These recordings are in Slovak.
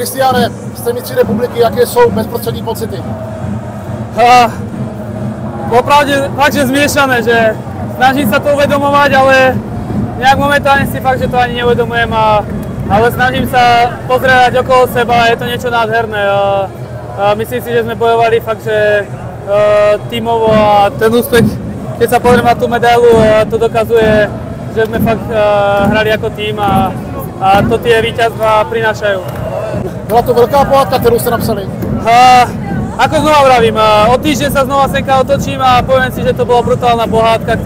Kristiáne, jste mistři republiky, jaké jsou bezprostřední pocity? Popravde fakt, že zmiešané, že snažím sa to uvedomovať, ale nejak momentálne si fakt, že to ani neuvedomujem, ale snažím sa pozerať okolo seba, je to niečo nádherné. Myslím si, že sme bojovali fakt, že tímovo a ten úspech, keď sa pozriem na tú medailu, to dokazuje, že sme fakt hrali ako tým a to tie víťazstvá prinášajú. Byla to velká pohádka, kterou jste napsali? Ako znova vravím, o týždeň sa znova senka otočím a poviem si, že to bola brutálna pohádka,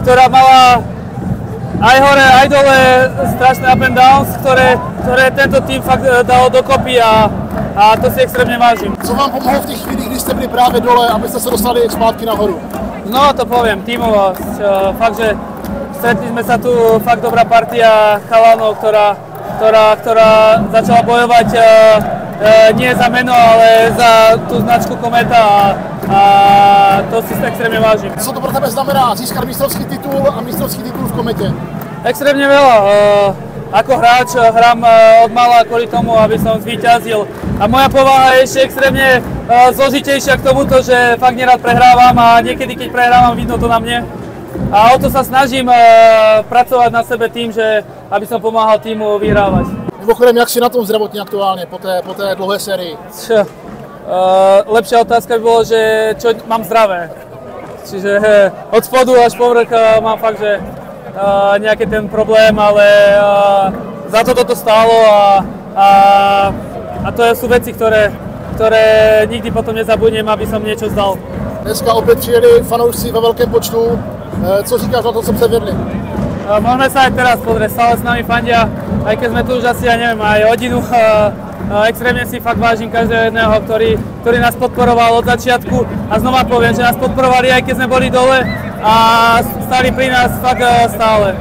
ktorá mala aj hore, aj dole strašné up and downs, ktoré tento tým fakt dal dokopy a to si extrémne vážim. Co vám pomohlo v těch chvílích, když jste byli právě dole, abyste se dostali zpátky nahoru? Znova to poviem, tímovosť, fakt, že stretli sme sa tu, fakt dobrá partia chalanov, ktorá začala bojovať nie za meno, ale za tú značku Kometa a to si extrémne vážim. Co to pro tebe znamená získat mistrovský titul a mistrovský titul v Kometě? Extrémne veľa. Ako hráč hrám od mala kvôli tomu, aby som zvíťazil. A moja povaha je ešte extrémne zložitejšia k tomuto, že fakt nerad prehrávam a niekedy, keď prehrávam, vidno to na mne. A o to sa snažím pracovať na sebe tým, že aby som pomáhal týmu vyhrávať. Mimochodem, jak si na tom zdravotně aktuálně po té dlouhé sérii? Lepšia otázka by bolo, že čo mám zdravé. Čiže od spodu až po vrch mám fakt, že nejaký ten problém, ale za to toto stálo a to sú veci, ktoré nikdy potom nezabudnem, aby som niečo zdal. Dneska opět přijeli fanoušci ve velkém počtu. Co říkáš na to, co předvedli? Môžeme sa aj teraz pozrieť, stále s nami fandia, aj keď sme tu už asi, ja neviem, aj hodinu. Extrémne si fakt vážim každého jedného, ktorý nás podporoval od začiatku a znova poviem, že nás podporovali aj keď sme boli dole a stali pri nás fakt stále.